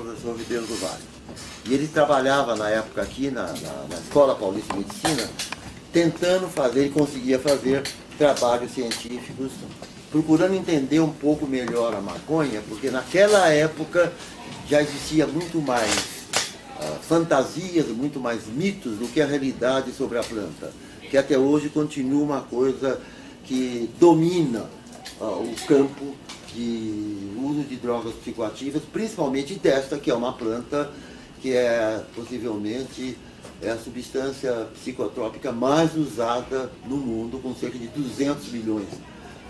professor Ribeiro do Vale. E ele trabalhava na época aqui na Escola Paulista de Medicina, tentando fazer, e conseguia fazer trabalhos científicos, procurando entender um pouco melhor a maconha, porque naquela época já existia muito mais fantasias, muito mais mitos do que a realidade sobre a planta, que até hoje continua uma coisa que domina o campo de uso de drogas psicoativas, principalmente desta, que é uma planta que é possivelmente a substância psicotrópica mais usada no mundo, com cerca de 200 milhões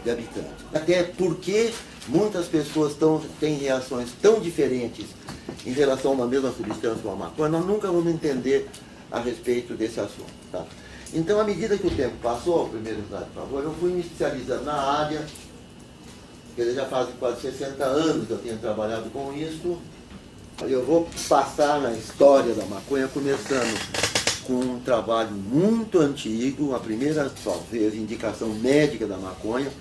de habitantes. Até porque muitas pessoas têm reações tão diferentes em relação a uma mesma substância como a maconha, nós nunca vamos entender a respeito desse assunto. Tá? Então, à medida que o tempo passou, primeiro slide, por favor, eu fui me especializando na área, que já fazem quase 60 anos que eu tenho trabalhado com isso. Eu vou passar na história da maconha, começando com um trabalho muito antigo, a primeira, talvez, indicação médica da maconha,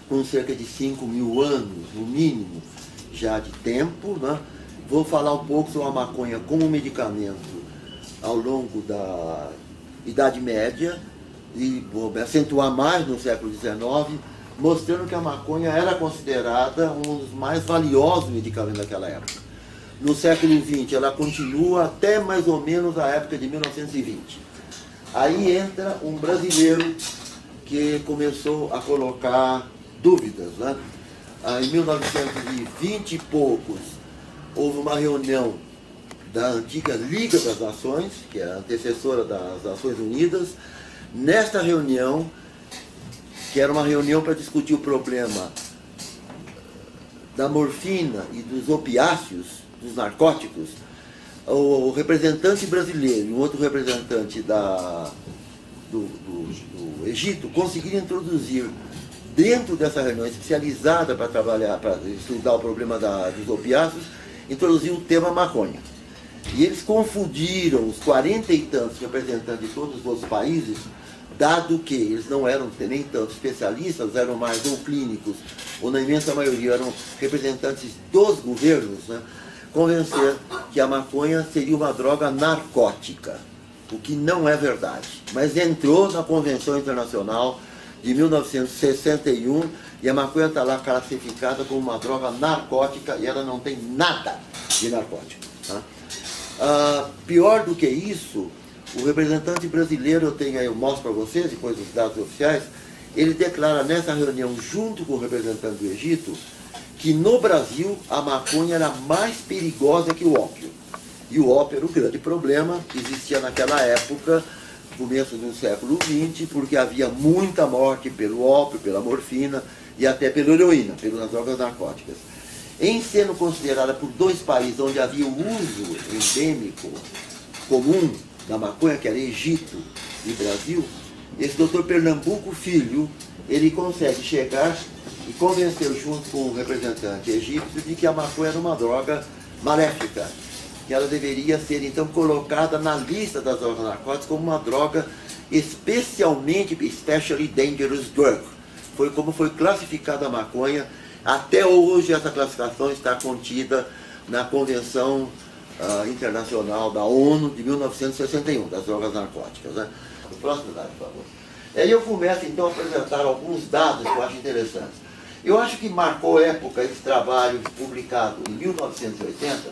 com cerca de 5.000 anos, no mínimo, já de tempo, né? Vou falar um pouco sobre a maconha como medicamento ao longo da Idade Média, e vou acentuar mais no século XIX, mostrando que a maconha era considerada um dos mais valiosos medicamentos daquela época. No século XX, ela continua até mais ou menos a época de 1920. Aí entra um brasileiro que começou a colocar dúvidas, né? Em 1920 e poucos, houve uma reunião da antiga Liga das Nações, que é a antecessora das Nações Unidas. Nesta reunião, que era uma reunião para discutir o problema da morfina e dos opiáceos, dos narcóticos, o representante brasileiro e um outro representante do Egito conseguiram introduzir, dentro dessa reunião especializada para trabalhar, para estudar o problema dos opiáceos, introduzir o tema maconha. E eles confundiram os 40 e tantos representantes de todos os outros países, dado que eles não eram nem tanto especialistas, eram mais ou clínicos, ou na imensa maioria eram representantes dos governos, né? Convencer que a maconha seria uma droga narcótica, o que não é verdade. Mas entrou na Convenção Internacional de 1961 e a maconha está lá classificada como uma droga narcótica e ela não tem nada de narcótico. Tá? Pior do que isso, o representante brasileiro, eu mostro para vocês, depois dos dados oficiais, ele declara nessa reunião, junto com o representante do Egito, que no Brasil a maconha era mais perigosa que o ópio. E o ópio era o grande problema que existia naquela época, começo do século XX, porque havia muita morte pelo ópio, pela morfina e até pela heroína, pelas drogas narcóticas. Em sendo considerada por dois países onde havia o uso endêmico comum da maconha, que era Egito e Brasil, esse doutor Pernambuco Filho, ele consegue chegar e convencer, junto com o representante egípcio, de que a maconha era uma droga maléfica, que ela deveria ser, então, colocada na lista das drogas narcóticas como uma droga especially dangerous drug. Foi como foi classificada a maconha. Até hoje essa classificação está contida na Convenção Internacional da ONU de 1961, das drogas narcóticas. Né? O próximo dado, por favor. Aí eu começo então a apresentar alguns dados que eu acho interessantes. Eu acho que marcou época esse trabalho publicado em 1980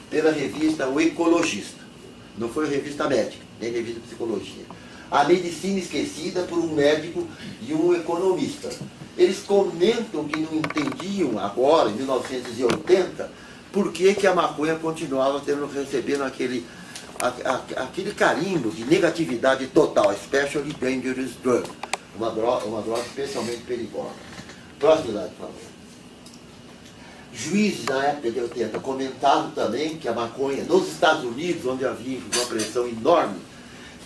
pela revista O Ecologista. Não foi revista médica, nem revista de psicologia. A medicina esquecida por um médico e um economista. Eles comentam que não entendiam agora, em 1980, por que a maconha continuava recebendo aquele carimbo de negatividade total, especially dangerous drug, uma droga especialmente perigosa. Próximo slide, por favor. Juízes na época de 80 comentaram também que a maconha, nos Estados Unidos, onde havia uma pressão enorme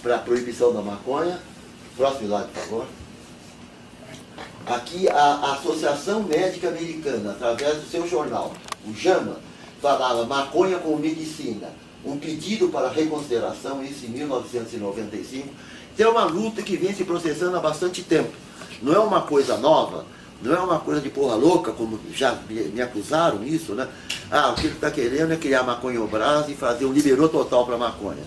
para a proibição da maconha. Próximo slide, por favor. Aqui a Associação Médica Americana, através do seu jornal, o JAMA, falava maconha como medicina, um pedido para reconsideração, isso em 1995. Então é uma luta que vem se processando há bastante tempo. Não é uma coisa nova, Não é uma coisa de porra louca, como já me acusaram isso, né? Ah, o que ele está querendo é criar maconha brasa e fazer um liberou total para maconha.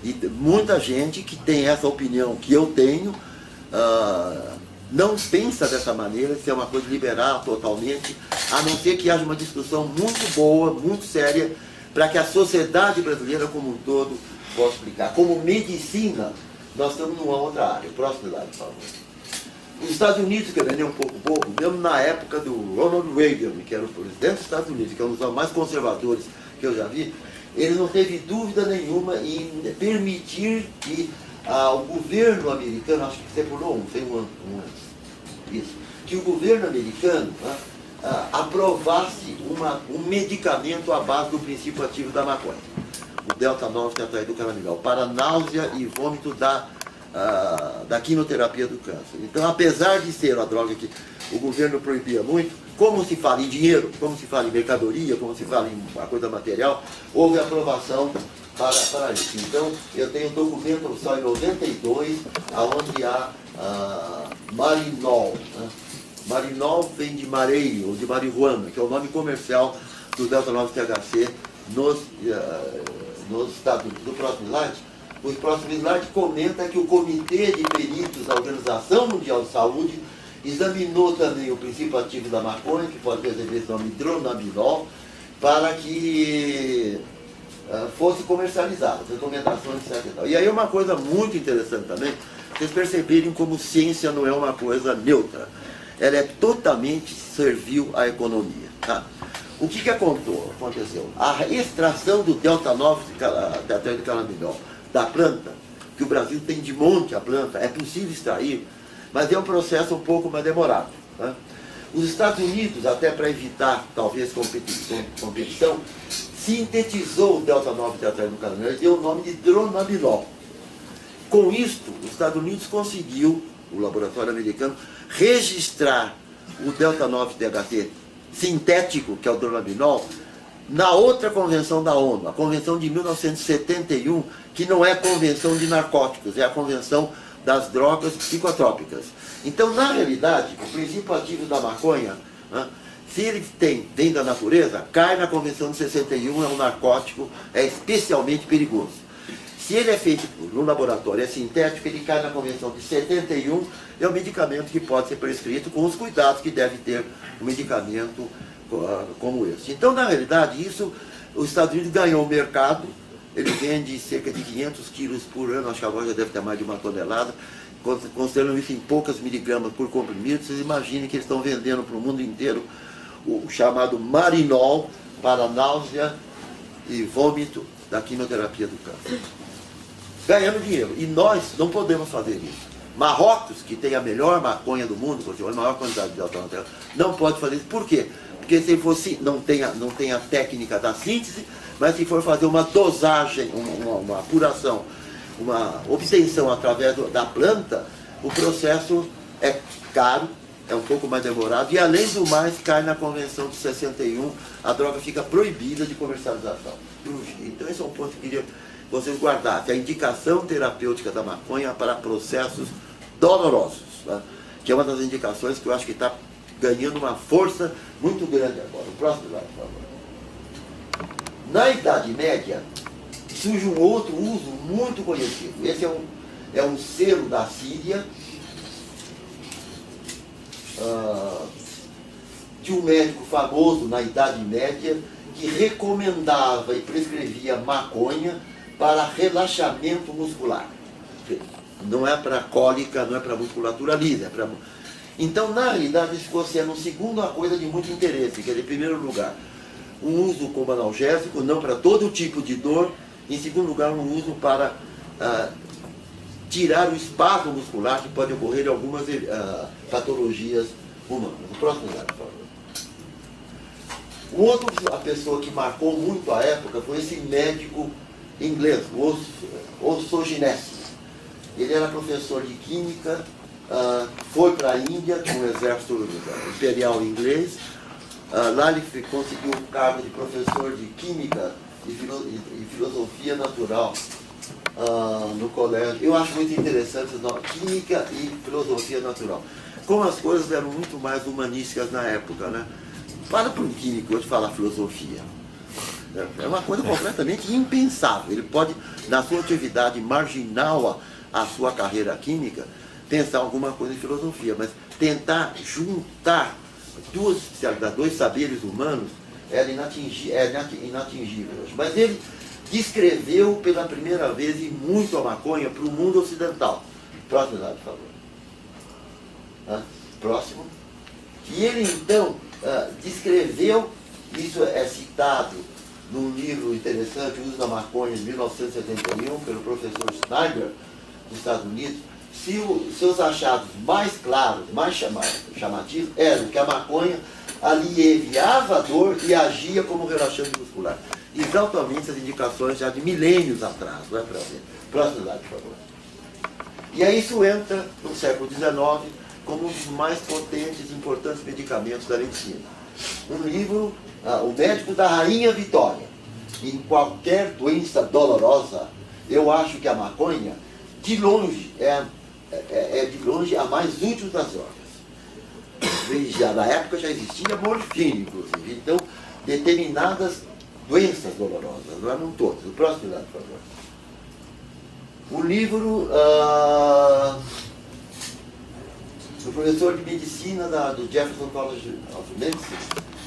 E muita gente que tem essa opinião que eu tenho, não pensa dessa maneira, se é uma coisa liberal totalmente, a não ser que haja uma discussão muito boa, muito séria, para que a sociedade brasileira como um todo possa explicar. Como medicina, nós estamos numa outra área. Próximo slide, por favor. Os Estados Unidos, que eu vendei um pouco, mesmo na época do Ronald Reagan, que era o presidente dos Estados Unidos, que é um dos mais conservadores que eu já vi, ele não teve dúvida nenhuma em permitir que o governo americano, acho que você pulou isso, que o governo americano aprovasse um medicamento à base do princípio ativo da maconha, o delta-9 tetraidrocannabinol, para náusea e vômito da quimioterapia do câncer. Então, apesar de ser uma droga que o governo proibia muito, como se fala em dinheiro, como se fala em mercadoria, como se fala em uma coisa material, houve aprovação para isso. Então, eu tenho um documento só em 92, onde há Marinol. Né? Marinol vem de mareio, ou de marihuana, que é o nome comercial do delta-9-THC nos Estados Unidos. No próximo slide, o próximo slide comenta que o Comitê de Peritos da Organização Mundial de Saúde examinou também o princípio ativo da maconha, que pode receber esse nome dronabinol, para que fosse comercializado, recomendações, etc. E aí uma coisa muito interessante também, vocês perceberem como ciência não é uma coisa neutra. Ela é totalmente servil à economia. Tá? O que aconteceu? A extração do delta-9 tetraidrocannabinol da planta, que o Brasil tem de monte a planta, é possível extrair, mas é um processo um pouco mais demorado. Tá? Os Estados Unidos, até para evitar talvez competição, sintetizou o delta-9 tetraidrocannabinol e deu o nome de dronabinol. Com isto, os Estados Unidos conseguiu, o laboratório americano, registrar o delta-9-THC sintético, que é o dronabinol, na outra convenção da ONU, a convenção de 1971, que não é a convenção de narcóticos, é a convenção das drogas psicotrópicas. Então, na realidade, o princípio ativo da maconha, né, se ele vem da natureza, cai na convenção de 61, é um narcótico, é especialmente perigoso. Se ele é feito no laboratório, é sintético, ele cai na convenção de 71, é um medicamento que pode ser prescrito com os cuidados que deve ter um medicamento como esse. Então, na realidade, isso, os Estados Unidos ganhou o mercado, ele vende cerca de 500 quilos por ano, acho que agora já deve ter mais de 1 tonelada, considerando isso em poucas miligramas por comprimido, vocês imaginem que eles estão vendendo para o mundo inteiro o chamado Marinol para náusea e vômito da quimioterapia do câncer. Ganhando dinheiro. E nós não podemos fazer isso. Marrocos, que tem a melhor maconha do mundo, a maior quantidade de delta, não pode fazer isso. Por quê? Porque se fosse, não tem a técnica da síntese, mas se for fazer uma dosagem, uma apuração, uma obtenção através da planta, o processo é caro, é um pouco mais demorado, e além do mais, cai na Convenção de 61, a droga fica proibida de comercialização. Então esse é um ponto que eu queria vocês guardassem, a indicação terapêutica da maconha para processos dolorosos, tá? Que é uma das indicações que eu acho que está ganhando uma força muito grande agora. O próximo slide, por favor. Na Idade Média, surge um outro uso muito conhecido. Esse é um selo da Síria, de um médico famoso na Idade Média, que recomendava e prescrevia maconha para relaxamento muscular. Não é para cólica, não é para musculatura lisa. Então, na realidade, isso ficou sendo, segundo, uma coisa de muito interesse, que é, em primeiro lugar, um uso como analgésico, não para todo tipo de dor. Em segundo lugar, um uso para tirar o espasmo muscular que pode ocorrer em algumas patologias humanas. O próximo slide, por favor. A pessoa que marcou muito a época foi esse médico inglês, Ossogenesi. Ele era professor de química, foi para a Índia com o exército imperial inglês. Lá ele conseguiu o cargo de professor de química e filosofia natural no colégio. Eu acho muito interessante química e filosofia natural. Como as coisas eram muito mais humanísticas na época, né? Para um químico hoje falar filosofia. É uma coisa completamente impensável. Ele pode, na sua atividade marginal à sua carreira química, pensar alguma coisa em filosofia, mas tentar juntar duas especialidades, dois saberes humanos, era inatingível hoje. Mas ele descreveu pela primeira vez e muito a maconha para o mundo ocidental. Próximo slide, por favor. Próximo. E ele então descreveu, isso é citado num livro interessante, O Uso da Maconha, de 1971, pelo professor Snyder, dos Estados Unidos. Seus achados mais claros, mais chamativos, eram que a maconha aliviava a dor e agia como relaxante muscular. Exatamente as indicações já de milênios atrás, não é para ver. Próximo slide, por favor. E aí isso entra no século XIX como um dos mais potentes e importantes medicamentos da medicina. Um livro, O Médico da Rainha Vitória. Em qualquer doença dolorosa, eu acho que a maconha, de longe, é de longe a mais útil das drogas. Na época já existia morfina, inclusive. Então, determinadas doenças dolorosas, não eram todas. O próximo slide, por favor. O livro do professor de medicina do Jefferson College of Medicine,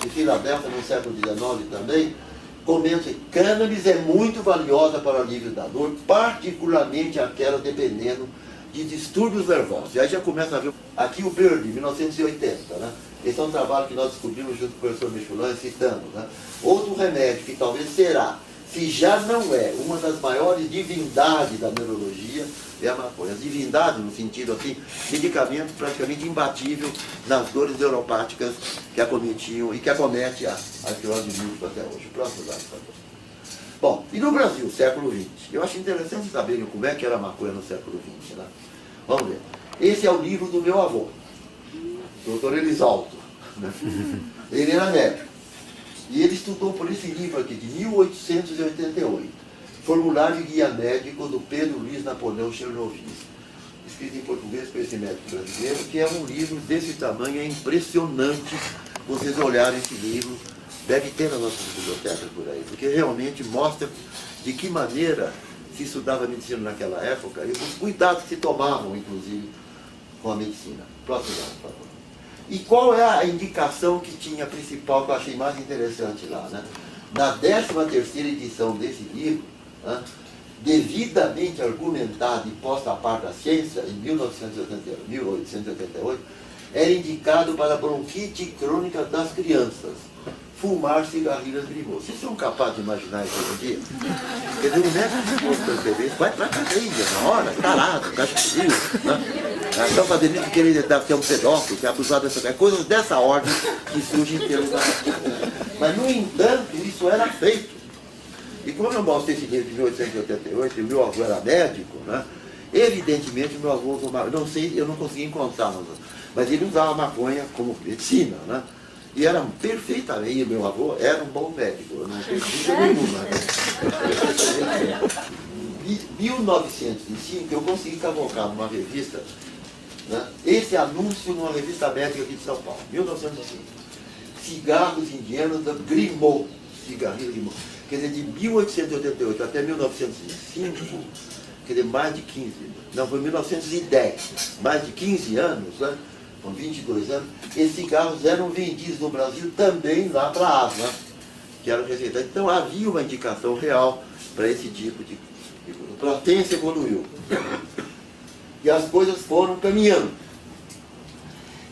de Filadélfia, no século XIX também, comenta que cannabis é muito valiosa para o alívio da dor, particularmente aquela dependendo de distúrbios nervosos. E aí já começa a ver aqui o Bird, 1980, né? Esse é um trabalho que nós descobrimos junto com o professor Michulan, citando, né? Outro remédio que talvez será, se já não é, uma das maiores divindades da neurologia, é a maconha. As divindades, no sentido assim, medicamento praticamente imbatível nas dores neuropáticas que acometiam e que acomete a esclerose múltipla até hoje. Próximo slide, por favor. Bom, e no Brasil, século XX? Eu acho interessante saberem como é que era a maconha no século XX, né? Vamos ver. Esse é o livro do meu avô, doutor Elisaldo. Né? Ele era médico. E ele estudou por esse livro aqui, de 1888, Formulário de Guia Médico, do Pedro Luiz Napoleão Chernobyl, escrito em português por esse médico brasileiro, que é um livro desse tamanho, é impressionante vocês olharem esse livro, deve ter nas nossas bibliotecas por aí, porque realmente mostra de que maneira se estudava a medicina naquela época e os cuidados que se tomavam, inclusive, com a medicina. Próximo slide, por favor. E qual é a indicação que tinha principal, que eu achei mais interessante lá, né? Na 13ª edição desse livro, né, devidamente argumentada e posta a par da ciência, em 1888, era indicado para a bronquite crônica das crianças fumar cigarrilhas brigou. Vocês são capazes de imaginar isso hoje em dia? Quer dizer, o médico de perceber isso, vai para a cadeia na hora, calado, caixa de frio, né? Estão fazendo isso porque ele deve ser um pedófilo, que é abusado dessa coisa. Coisas dessa ordem que surgem em termos da... Mas, no entanto, isso era feito. E como eu mostrei esse livro de 1888, e o meu avô era médico, né? Evidentemente, o meu avô usava, não sei, eu não consegui encontrar, mas ele usava maconha como medicina, né? E era perfeitamente, e meu avô era um bom médico, eu não tenho dúvida nenhuma. Né? Em 1905, eu consegui cavocar numa revista, né, esse anúncio numa revista médica aqui de São Paulo, 1905. Cigarros indianos da Grimaud, cigarrilho Grimaud. Quer dizer, de 1888 até 1905, quer dizer, mais de 15, não, foi 1910, mais de 15 anos, né, com 22 anos, esses cigarros eram vendidos no Brasil também lá para a Asma, que era receitado. Então havia uma indicação real para esse tipo de coisa. A ciência evoluiu. E as coisas foram caminhando.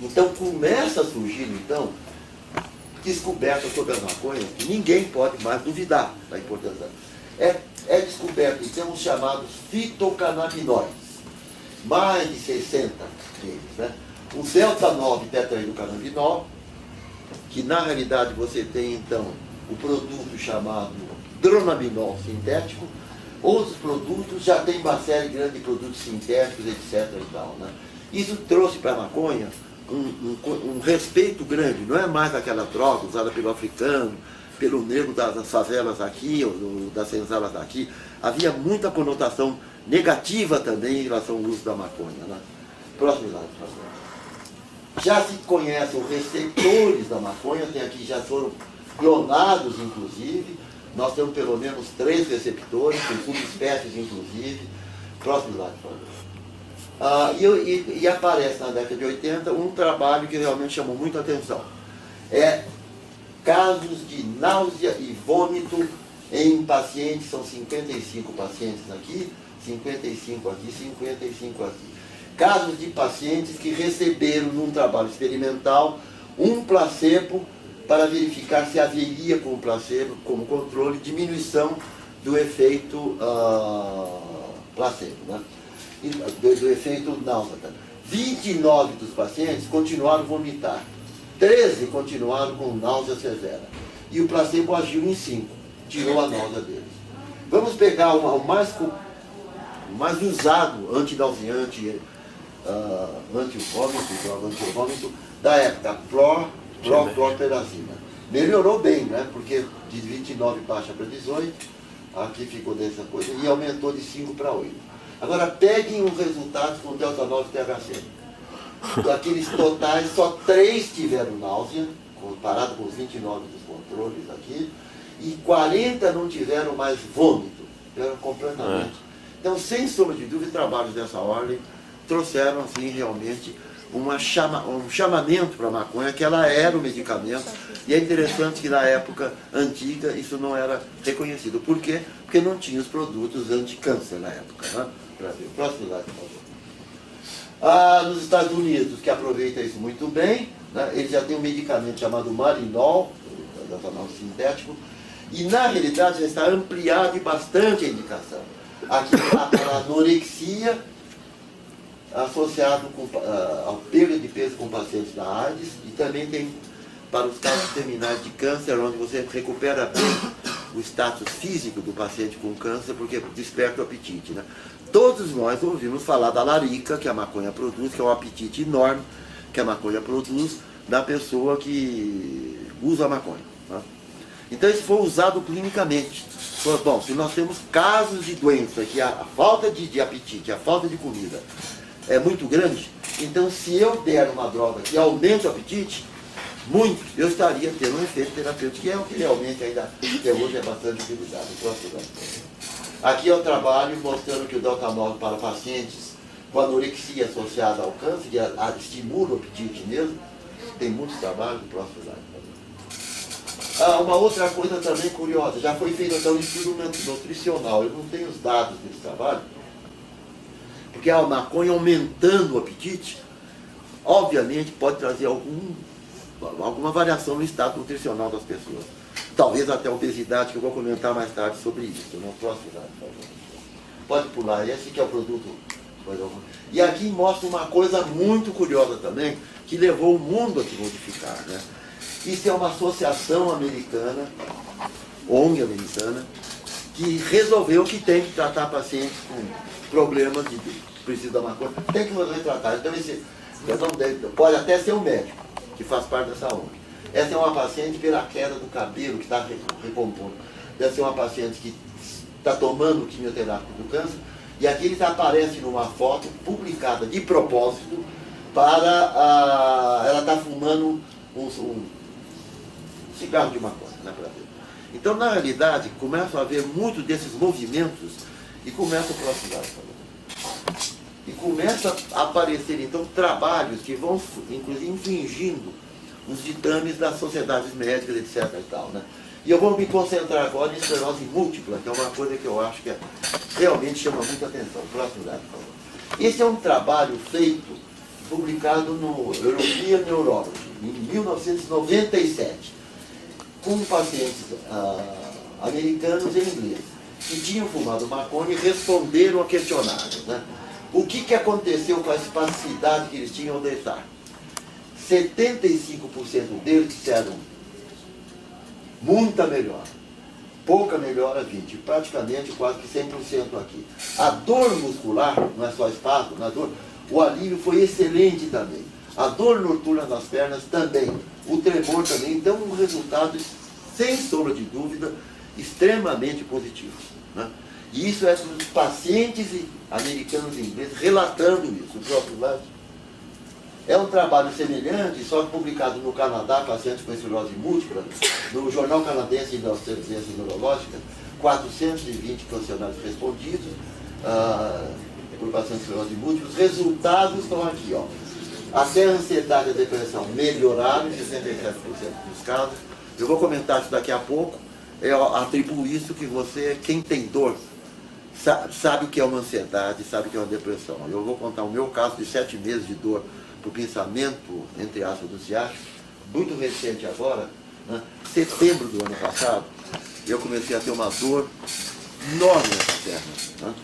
Então começa a surgir, então, descobertas sobre as maconhas que ninguém pode mais duvidar da importância. É descoberto, então, os chamados fitocannabinoides. Mais de 60 deles, né? O delta-9 tetraidrocannabinol, que na realidade você tem, então, o produto chamado dronabinol sintético. Outros produtos, já tem uma série grande de produtos sintéticos, etc. E tal, né? Isso trouxe para a maconha um respeito grande, não é mais aquela droga usada pelo africano, pelo negro das favelas aqui, ou das senzalas aqui, havia muita conotação negativa também em relação ao uso da maconha. Né? Próximo slide, por favor. Já se conhecem os receptores da maconha, tem aqui, já foram clonados, inclusive. Nós temos pelo menos 3 receptores, com subespécies, inclusive. Próximo slide, por favor. E aparece na década de 80 um trabalho que realmente chamou muita atenção. É casos de náusea e vômito em pacientes, são 55 pacientes aqui, 55 aqui, 55 aqui. Casos de pacientes que receberam num trabalho experimental um placebo para verificar se haveria com o placebo, como controle, diminuição do efeito placebo, né? do efeito náusea. 29 dos pacientes continuaram a vomitar, 13 continuaram com náusea severa. E o placebo agiu em 5, tirou a náusea deles. Vamos pegar o mais usado antinauseante, antivômito da época, clorperazina. Melhorou bem, né? Porque de 29 baixa para 18, aqui ficou dessa coisa, e aumentou de 5 para 8. Agora peguem os resultados com delta 9 THC. Daqueles totais, só 3 tiveram náusea, comparado com os 29 dos controles aqui, e 40 não tiveram mais vômito, tiveram completamente. Então, sem sombra de dúvida, trabalhos dessa ordem trouxeram, assim, realmente um chamamento para a maconha, que ela era o medicamento, e é interessante que na época antiga isso não era reconhecido. Por quê? Porque não tinha os produtos anti-câncer na época. Né? Próximo slide, por favor. Nos Estados Unidos, que aproveita isso muito bem, né? Eles já têm um medicamento chamado Marinol, etanol sintético, e na realidade já está ampliado e bastante a indicação. Aqui para a anorexia, associado ao perda de peso com pacientes da AIDS, e também tem para os casos terminais de câncer, onde você recupera bem o status físico do paciente com câncer, porque desperta o apetite. Né? Todos nós ouvimos falar da larica que a maconha produz, que é um apetite enorme que a maconha produz da pessoa que usa a maconha. Né? Então isso foi usado clinicamente. Bom, se nós temos casos de doença, que a falta de apetite, a falta de comida é muito grande, então se eu der uma droga que aumente o apetite, muito, eu estaria tendo um efeito terapêutico, que é o que realmente ainda até hoje é bastante utilizado. Aqui é o trabalho mostrando que o delta-9 para pacientes com anorexia associada ao câncer, que estimula o apetite mesmo. Tem muitos trabalhos no próximo slide. Uma outra coisa também curiosa, já foi feito até um estudo nutricional, eu não tenho os dados desse trabalho, porque a maconha aumentando o apetite, obviamente pode trazer alguma variação no estado nutricional das pessoas. Talvez até obesidade, que eu vou comentar mais tarde sobre isso. No próximo slide, por favor. Pode pular, esse que é o produto. E aqui mostra uma coisa muito curiosa também, que levou o mundo a se modificar. Né? Isso é uma associação americana, ONG americana, que resolveu que tem que tratar pacientes com problemas de precisa da maconha, tem que retratar. Então, pode até ser um médico, que faz parte dessa ONG. Essa é uma paciente pela queda do cabelo, que está recompondo. Deve ser uma paciente que está tomando quimioterápico do câncer, e aqui eles aparecem numa foto publicada de propósito para ela está fumando um cigarro de maconha, né, para ver. Então, na realidade, começam a haver muitos desses movimentos e começa o próximo slide. E começa a aparecer, então, trabalhos que vão, inclusive, infringindo os ditames das sociedades médicas, etc. e tal, né? E eu vou me concentrar agora em esclerose múltipla, que é uma coisa que eu acho que realmente chama muita atenção. Próximo slide, por favor. Esse é um trabalho feito, publicado no European Neurology, em 1997, com pacientes americanos e ingleses, que tinham fumado maconha e responderam a questionários. Né? O que aconteceu com a espasticidade que eles tinham ao deitar? 75% deles disseram muita melhora, pouca melhora 20%, praticamente quase que 100% aqui. A dor muscular, não é só espasmo, na dor, o alívio foi excelente também. A dor noturna nas pernas também, o tremor também, então um resultado sem sombra de dúvida, extremamente positivos, né? E isso é dos pacientes americanos e ingleses relatando isso, o próprio lado. É um trabalho semelhante, só que publicado no Canadá, pacientes com esclerose múltipla, no Jornal Canadense de Ciências Neurológicas, 420 questionários respondidos por pacientes com esclerose múltipla. Os resultados estão aqui, ó. Até a ansiedade e a depressão melhoraram em 67% dos casos. Eu vou comentar isso daqui a pouco. Eu atribuo isso que você, quem tem dor, sabe o que é uma ansiedade, sabe o que é uma depressão. Eu vou contar o meu caso de 7 meses de dor por pensamento, entre aspas, do ciático, muito recente agora, né? Setembro do ano passado, eu comecei a ter uma dor enorme nessa perna, né?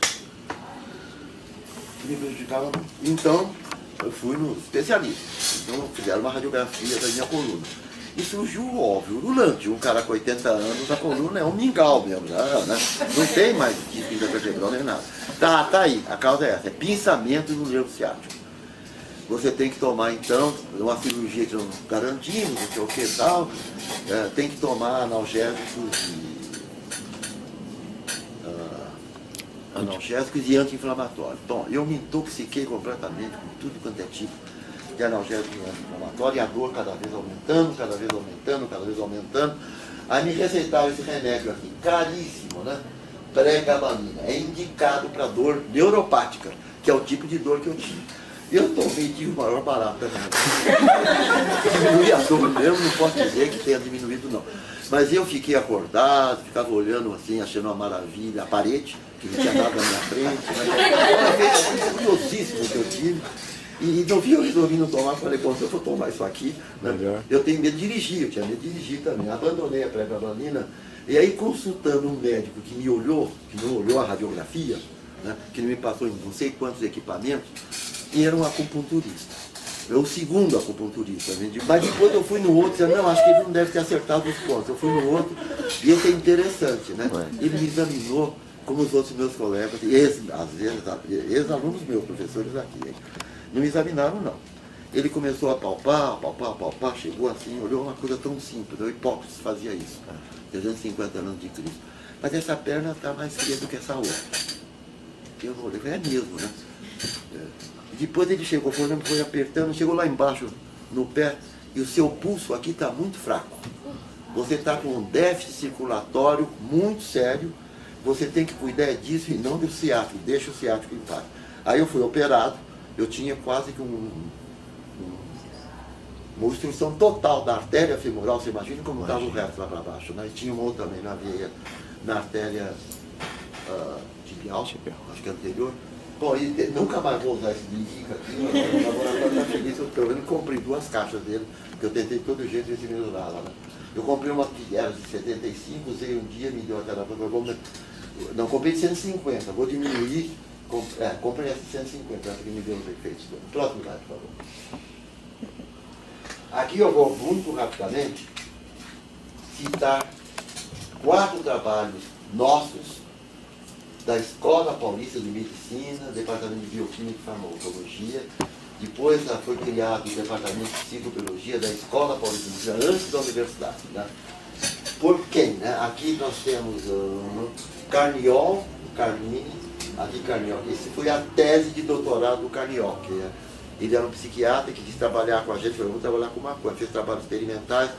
Que me prejudicava muito. Então, eu fui no especialista. Então, fizeram uma radiografia da minha coluna. E surgiu o óbvio, ululante. Um cara com 80 anos, a coluna é um mingau mesmo, né? Não tem mais disco vertebral nem nada. Tá aí, a causa é essa, é pinçamento no nervo ciático. Você tem que tomar, então, uma cirurgia que não garantimos, não sei o que tal, tem que tomar analgésicos e anti-inflamatórios. Bom, eu me intoxiquei completamente com tudo quanto é tipo de analgésico e anti-inflamatório, e a dor cada vez aumentando, cada vez aumentando, cada vez aumentando. Aí me receitaram esse remédio aqui, caríssimo, né? Pregabalina. É indicado para dor neuropática, que é o tipo de dor que eu tive. Eu tomei de o maior barato, né? Diminui a dor mesmo, não posso dizer que tenha diminuído, não. Mas eu fiquei acordado, ficava olhando assim, achando uma maravilha, a parede, que não tinha nada na minha frente. Uma vez curiosíssimo que eu tive. E no fim eu resolvi não tomar, falei, bom, se eu for tomar isso aqui, né, eu tenho medo de dirigir, eu tinha medo de dirigir também. Abandonei a pregabalina, e aí consultando um médico que me olhou, que não olhou a radiografia, né, que não me passou em não sei quantos equipamentos, e era um acupunturista. Eu o segundo acupunturista. Mas depois eu fui no outro e disse, não, acho que ele não deve ter acertado os pontos. Eu fui no outro, e esse é interessante, né? Ele me examinou como os outros meus colegas, às vezes, ex-alunos meus, professores aqui, hein? Não me examinaram, não. Ele começou a palpar, chegou assim, olhou uma coisa tão simples, o Hipócrates fazia isso, 350 anos de Cristo. Mas essa perna está mais fria do que essa outra. Eu olhei, é mesmo, né? Depois ele chegou, foi apertando, chegou lá embaixo no pé, e o seu pulso aqui está muito fraco. Você está com um déficit circulatório muito sério, você tem que cuidar disso e não do ciático, deixa o ciático em paz. Aí eu fui operado, eu tinha quase que uma obstrução total da artéria femoral, você imagina como estava o resto lá para baixo, né? E tinha um outro também na veia, na artéria tibial, acho que anterior. Bom, e nunca mais vou usar esse Indica aqui, o laboratório está feliz, eu pelo menos comprei 2 caixas dele, porque eu tentei de todo jeito ver se melhorava, né? Eu comprei uma que era de 75, usei um dia, me deu aquela coisa, não, comprei de 150, vou diminuir, comprei essa de 150, essa que me deu os efeitos. Próximo slide, por favor. Aqui eu vou muito rapidamente citar 4 trabalhos nossos da Escola Paulista de Medicina, Departamento de Bioquímica e Farmacologia. Depois foi criado o Departamento de Psicobiologia da Escola Paulista de Medicina, antes da universidade. Né? Por quem? Né? Aqui nós temos Carniol, Carmine, aqui Carniol. Esse foi a tese de doutorado do Carniol, que ele era um psiquiatra que quis trabalhar com a gente, falou, vou trabalhar com maconha, fez trabalhos experimentais,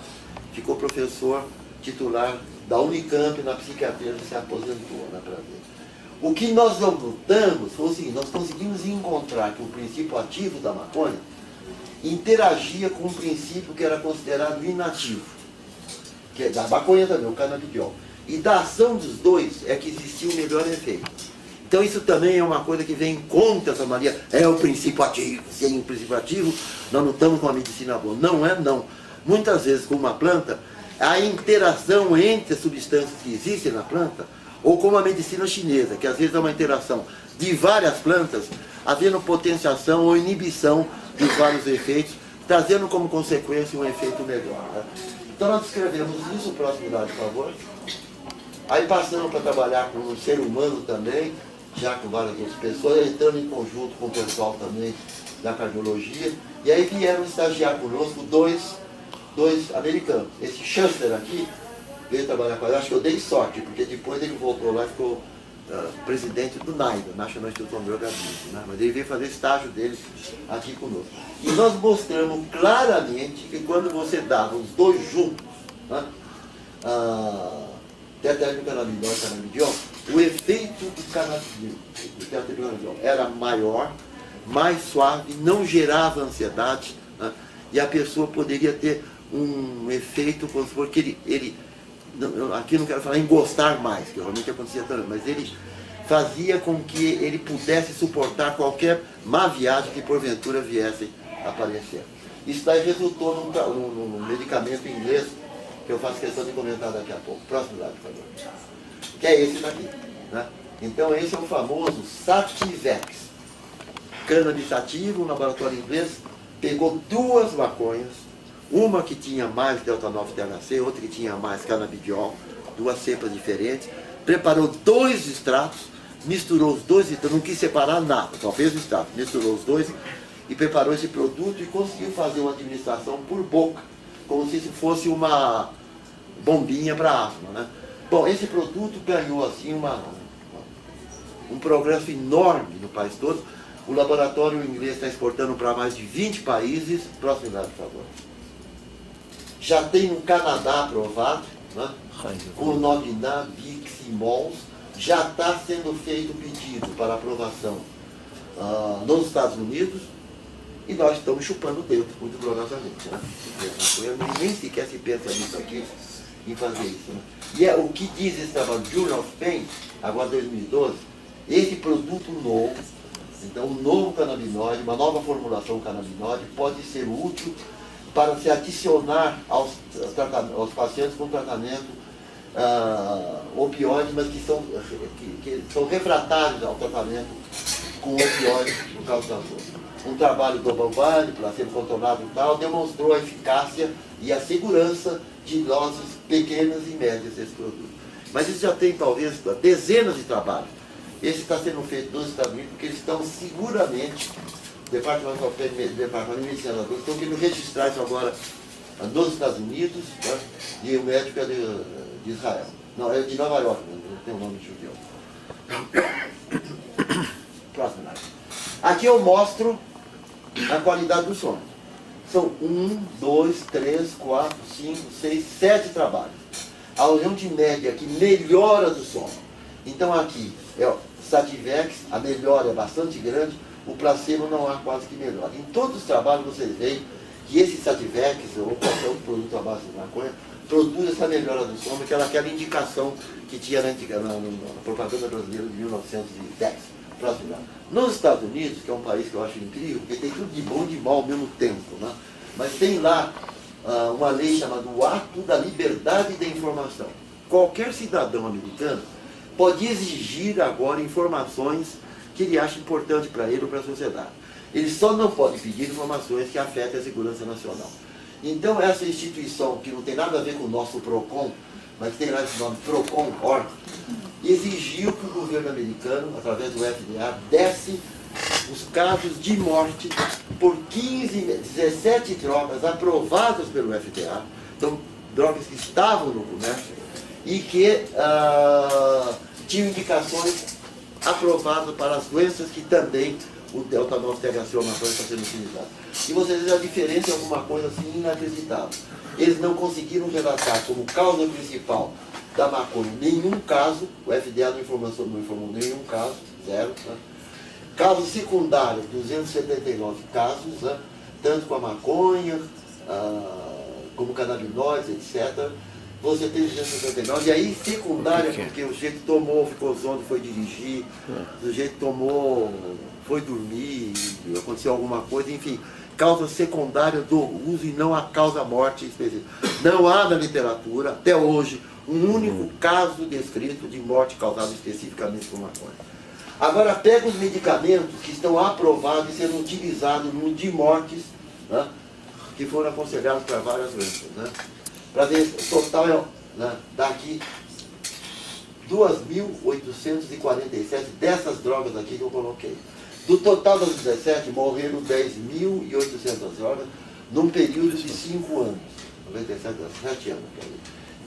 ficou professor titular da Unicamp na psiquiatria, se aposentou, né, para ver. O que nós notamos foi o seguinte, nós conseguimos encontrar que o princípio ativo da maconha interagia com um princípio que era considerado inativo, que é da maconha também, o canabidiol. E da ação dos dois é que existia o melhor efeito. Então isso também é uma coisa que vem contra essa mania, é o princípio ativo, sem o princípio ativo nós não estamos com a medicina boa. Não é, não. Muitas vezes com uma planta, a interação entre as substâncias que existem na planta, ou como a medicina chinesa, que às vezes é uma interação de várias plantas, havendo potenciação ou inibição de vários efeitos, trazendo como consequência um efeito melhor. Né? Então nós descrevemos isso, próximo dado, por favor. Aí passamos para trabalhar com o ser humano também, já com várias outras pessoas, entrando em conjunto com o pessoal também da cardiologia, e aí vieram estagiar conosco dois americanos. Esse Schuster aqui veio trabalhar com ela. Eu acho que eu dei sorte, porque depois ele voltou lá e ficou presidente do NIDA, National Institute of Drug Abuse, né? Mas ele veio fazer estágio dele aqui conosco. E nós mostramos claramente que quando você dava os dois juntos, né? Tetrahidrocannabinol e canabidiol, o efeito do tetrahidrocannabinol era maior, mais suave, não gerava ansiedade, né? E a pessoa poderia ter um efeito, porque ele aqui não quero falar em gostar mais, que realmente acontecia também, mas ele fazia com que ele pudesse suportar qualquer má viagem que porventura viesse a aparecer. Isso daí resultou num medicamento inglês, que eu faço questão de comentar daqui a pouco. Próximo slide, por favor. Que é esse daqui, né? Então esse é o famoso Sativex. Cannabis sativa, um laboratório inglês, pegou duas maconhas, uma que tinha mais delta-9-THC, outra que tinha mais canabidiol, duas cepas diferentes, preparou dois extratos, misturou os dois, então não quis separar nada, só fez o extrato, misturou os dois e preparou esse produto e conseguiu fazer uma administração por boca, como se fosse uma bombinha para asma, né? Bom, esse produto ganhou assim um progresso enorme no país todo. O laboratório inglês está exportando para mais de 20 países. Próximo slide, por favor. Já tem no Canadá aprovado, né? O Nogna, Bix e Mols. Já está sendo feito o pedido para aprovação nos Estados Unidos. E nós estamos chupando o dedo, muito gloriosamente, né? Nem sequer se pensa nisso aqui, em fazer isso, né? E é o que diz esse trabalho, Journal of Pain, agora 2012, esse produto novo, então um novo canabinoide, uma nova formulação canabinoide, pode ser útil para se adicionar aos pacientes com tratamento opioide, mas que são refratários ao tratamento com opioide por causa da dor. Um trabalho do Bambani, placebo controlado e tal, demonstrou a eficácia e a segurança de doses pequenas e médias desse produto. Mas isso já tem talvez dezenas de trabalhos. Esse está sendo feito nos Estados Unidos porque eles estão seguramente, o Departamento de Medicina da Dor, estão querendo registrar isso agora nos Estados Unidos, né? E o médico é de Israel. Não, é de Nova York, não tem o nome de judeu. Próximo. Aqui eu mostro a qualidade do sono. São 1, 2, 3, 4, 5, 6, 7 trabalhos. A união de média que melhora do sono. Então aqui é o Sativex, a melhora é bastante grande, o placebo não há quase que melhora. Em todos os trabalhos vocês veem que esse Sativex, ou qualquer outro produto à base de maconha, produz essa melhora do sono, que era aquela indicação que tinha na propaganda brasileira de 1910. Próximo. Nos Estados Unidos, que é um país que eu acho incrível, porque tem tudo de bom e de mal ao mesmo tempo, né? Mas tem lá uma lei chamada o Ato da Liberdade da Informação. Qualquer cidadão americano pode exigir agora informações que ele acha importante para ele ou para a sociedade. Ele só não pode pedir informações que afetem a segurança nacional. Então essa instituição, que não tem nada a ver com o nosso PROCON, mas tem lá esse nome, PROCON.org, exigiu que o governo americano, através do FDA, desse os casos de morte por 17 drogas aprovadas pelo FDA, então drogas que estavam no comércio e que tinham indicações aprovadas para as doenças que também o delta-9-THC ou maconha está sendo utilizado. E vocês veem a diferença em alguma coisa assim inacreditável. Eles não conseguiram relatar como causa principal da maconha nenhum caso, o FDA não informou nenhum caso, zero. Né? Caso secundário, 279 casos, né? Tanto com a maconha, como canabinoides, etc. Você tem 279, e aí secundária, porque o sujeito tomou, ficou zonzo, foi dirigir, o sujeito tomou, foi dormir, aconteceu alguma coisa, enfim, causa secundária do uso e não a causa morte específica. Não há na literatura, até hoje, um único caso descrito de morte causada especificamente por maconha. Agora, pega os medicamentos que estão aprovados e sendo utilizados no de mortes, né, que foram aconselhados para várias doenças. Né, para ver o total, né, daqui 2.847 dessas drogas aqui que eu coloquei. Do total das 17, morreram 10.800 drogas num período de 5 anos. 97, 7 anos.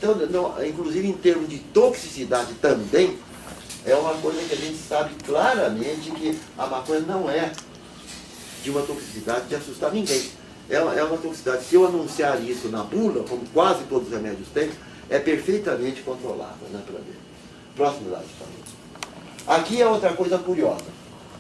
Então, não, inclusive em termos de toxicidade também, é uma coisa que a gente sabe claramente que a maconha não é de uma toxicidade de assustar ninguém. É uma toxicidade, se eu anunciar isso na bula, como quase todos os remédios têm, é perfeitamente controlável, né, para ver. Próximo slide, por favor. Aqui é outra coisa curiosa.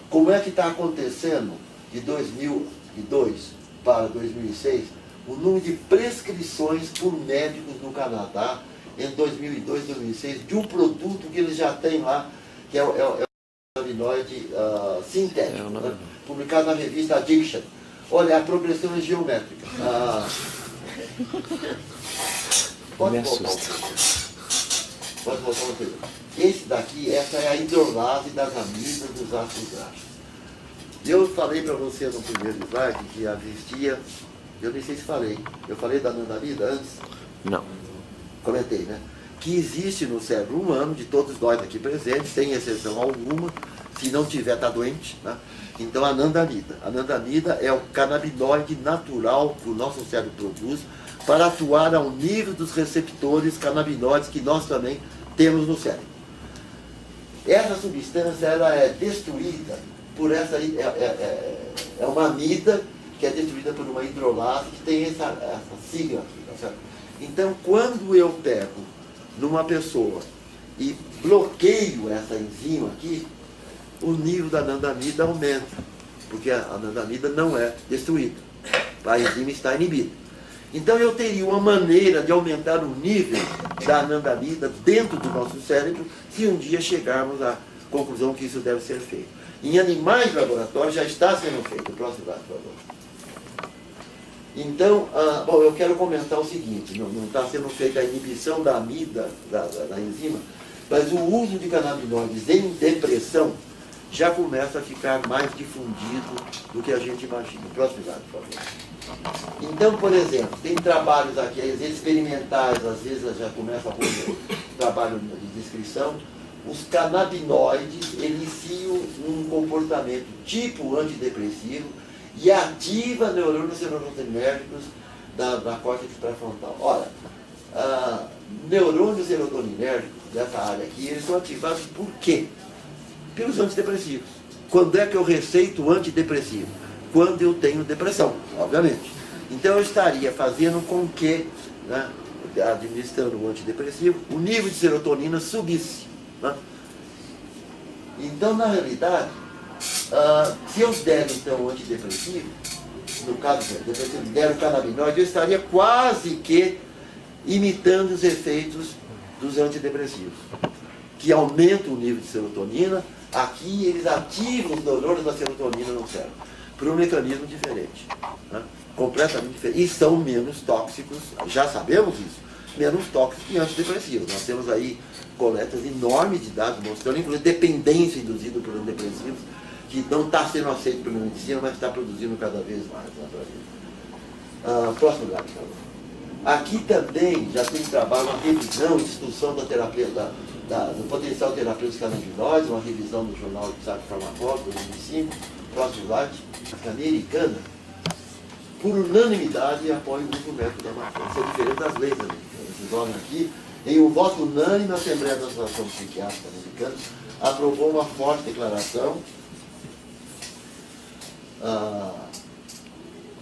Como é que está acontecendo de 2002 para 2006 o número de prescrições por médicos no Canadá em 2002 e 2006 de um produto que eles já têm lá, que é o cannabinoide sintético, né? Publicado na revista Addiction. Olha, a progressão é geométrica. Pode voltar uma coisa. Esse daqui, essa é a hidrolase das amidas dos ácidos graxos. Eu falei para você no primeiro slide que existia, eu nem sei se falei, eu falei da anandamida antes? Não. Comentei, né? Que existe no cérebro humano, de todos nós aqui presentes, sem exceção alguma, se não tiver, está doente, né? Então a anandamida. A anandamida é o canabinoide natural que o nosso cérebro produz para atuar ao nível dos receptores canabinoides que nós também temos no cérebro. Essa substância ela é destruída por essa... É uma amida que é destruída por uma hidrolase que tem essa sigla aqui, tá certo? Então, quando eu pego numa pessoa e bloqueio essa enzima aqui, o nível da anandamida aumenta, porque a anandamida não é destruída, a enzima está inibida. Então eu teria uma maneira de aumentar o nível da anandamida dentro do nosso cérebro, se um dia chegarmos à conclusão que isso deve ser feito. Em animais de laboratório já está sendo feito. O próximo slide, por favor. Então, bom, eu quero comentar o seguinte, não está sendo feita a inibição da amida, da enzima, mas o uso de canabinoides em depressão já começa a ficar mais difundido do que a gente imagina. Próximo slide, por favor. Então, por exemplo, tem trabalhos aqui, às vezes experimentais, às vezes já começa a fazer trabalho de descrição. Os canabinoides iniciam um comportamento tipo antidepressivo e ativa neurônios serotoninérgicos da córtex pré-frontal. Ora, neurônios serotoninérgicos dessa área aqui, eles são ativados por quê? Pelos antidepressivos. Quando é que eu receito o antidepressivo? Quando eu tenho depressão, obviamente. Então eu estaria fazendo com que, né, administrando o antidepressivo, o nível de serotonina subisse. Né? Então, na realidade, se eu der então o antidepressivo, no caso depressivo, der o canabinoide, eu estaria quase que imitando os efeitos dos antidepressivos, que aumentam o nível de serotonina. Aqui eles ativam os neurônios da serotonina no cérebro, por um mecanismo diferente, né? Completamente diferente, e são menos tóxicos, já sabemos isso, menos tóxicos que antidepressivos. Nós temos aí coletas enormes de dados mostrando, inclusive, dependência induzida por antidepressivos, que não está sendo aceito pela medicina, mas está produzindo cada vez mais. Próximo slide, por favor. Aqui também já tem trabalho, uma revisão de instrução da terapia, do potencial terapêutico canabinoides, uma revisão do jornal de Psicofarmacologia, 2005, próximo slide, americana, por unanimidade apoia o uso do método da maconha. Isso é diferente das leis americanas. Vocês olham aqui, em um voto unânime, a Assembleia da Associação Psiquiátrica Americana aprovou uma forte declaração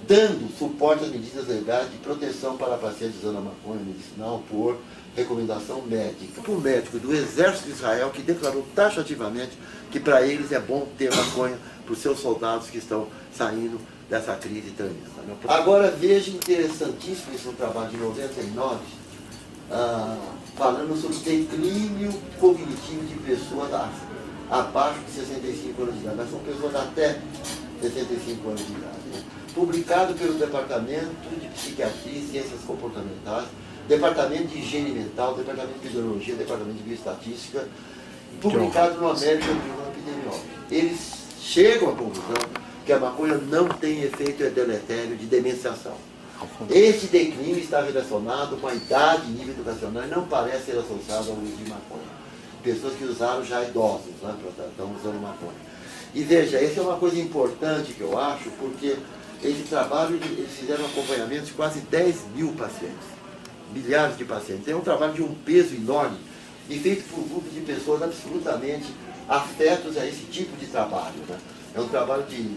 dando suporte às medidas legais de proteção para pacientes usando a maconha medicinal por recomendação médica. Por um médico do Exército de Israel que declarou taxativamente que para eles é bom ter maconha para os seus soldados que estão saindo dessa crise tremenda. Agora veja, interessantíssimo esse trabalho de 99, falando sobre declínio cognitivo de pessoas abaixo de 65 anos de idade, mas são pessoas até 65 anos de idade. Né? Publicado pelo Departamento de Psiquiatria e Ciências Comportamentais, Departamento de Higiene Mental, Departamento de Epidemiologia, Departamento de Bioestatística, publicado no American Journal of Epidemiology. Eles chegam à conclusão que a maconha não tem efeito deletério de demenciação. Esse declínio está relacionado com a idade e nível educacional e não parece ser associado ao uso de maconha. Pessoas que usaram já idosos, né, estão usando maconha. E veja, essa é uma coisa importante que eu acho, porque esse trabalho, eles fizeram um acompanhamento de quase 10 mil pacientes. milhares de pacientes. É um trabalho de um peso enorme e feito por grupos de pessoas absolutamente afetos a esse tipo de trabalho. Né? É um trabalho de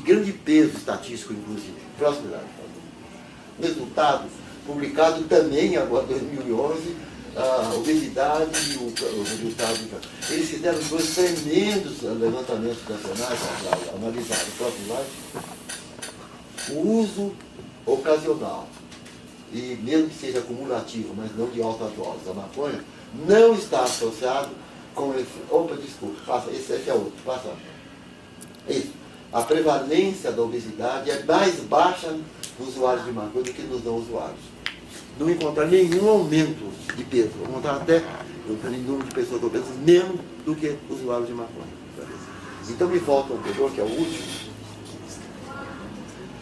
grande peso estatístico, inclusive. Próximo slide. Resultado publicado também agora em 2011, a obesidade e o resultado. Eles fizeram dois tremendos levantamentos nacionais para analisar. O próximo slide. O uso ocasional, e mesmo que seja acumulativo, mas não de alta dose, da maconha, não está associado com esse. Opa, desculpa, passa, esse aqui é outro, passa. Isso. A prevalência da obesidade é mais baixa nos usuários de maconha do que nos não usuários. Não encontrar nenhum aumento de peso, vou encontrar até em número de pessoas obesas menos do que usuários de maconha. Então me falta um anterior, que é o último.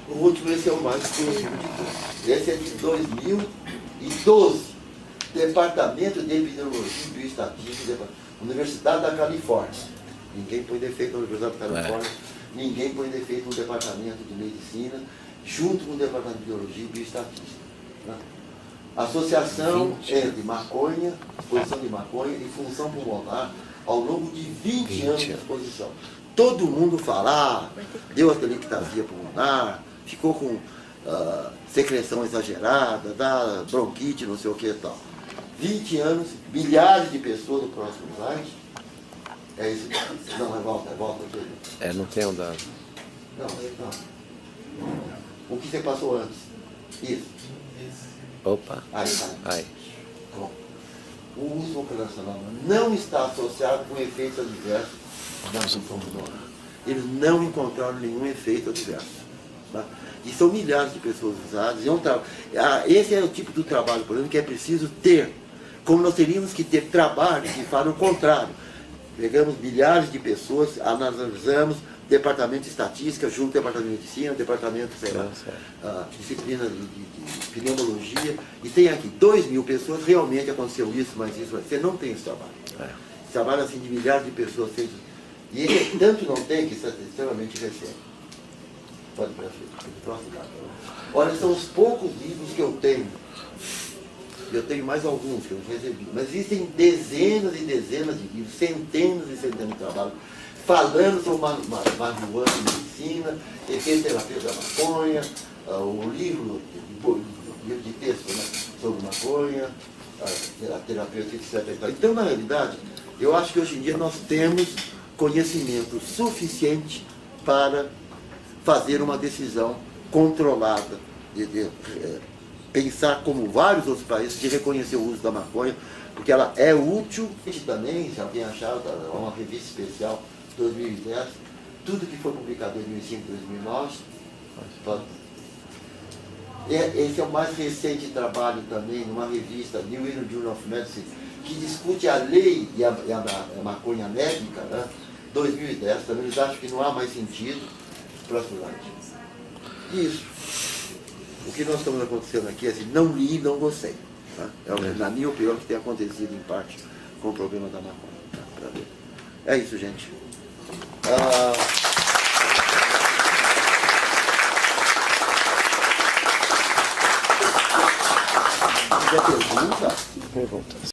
O último, esse é o mais conhecido de todos. Esse é de 2012. Departamento de Epidemiologia e Bioestatística, Universidade da Califórnia. Ninguém põe defeito na Universidade da Califórnia, ninguém põe defeito no Departamento de Medicina, junto com o Departamento de Biologia e Bioestatística. Né? Associação entre maconha, exposição de maconha e função pulmonar ao longo de 20 anos de exposição. Todo mundo fala, deu atelectasia pulmonar, ficou com secreção exagerada, dá bronquite, não sei o que e tal. 20 anos, milhares de pessoas no próximo slide. É isso. Não, mas volta aqui. Não tem um dado. Não. O que você passou antes? Isso. Opa. Aí. Bom, o uso operacional não está associado com efeitos adversos da função pulmonar. Eles não encontraram nenhum efeito adverso. Tá? E são milhares de pessoas usadas. Esse é o tipo do trabalho, por exemplo, que é preciso ter. Como nós teríamos que ter trabalho que fazem o contrário. Pegamos milhares de pessoas, analisamos departamento de estatística, junto ao departamento de medicina, departamento, disciplina de pneumologia, e tem aqui 2.000 pessoas, realmente aconteceu isso, mas isso, você não tem esse trabalho. Esse trabalho assim de milhares de pessoas feitos. E ele tanto não tem que isso é extremamente recente. Pode ir para frente. Próximo dado. Olha, são os poucos livros que eu tenho. Eu tenho mais alguns que eu recebi. Mas existem dezenas e dezenas de livros, centenas e centenas de trabalhos, falando sobre marihuana e medicina, efeito terapêutico da maconha, o livro de texto, né, sobre maconha, a terapêutica, etc. Então, na realidade, eu acho que hoje em dia nós temos conhecimento suficiente para fazer uma decisão controlada, pensar como vários outros países de reconhecer o uso da maconha, porque ela é útil. Também, se alguém achar, uma revista especial 2010, tudo que foi publicado em 2005, 2009. Esse é o mais recente trabalho também, numa revista, New England Journal of Medicine, que discute a lei e a maconha médica, né? 2010, também eles acham que não há mais sentido. Próximo slide. Isso. O que nós estamos acontecendo aqui é assim, não li e não gostei. Tá? Na minha opinião, que tem acontecido em parte com o problema da maconha. Tá? É isso, gente. Quer pergunta? Perguntas.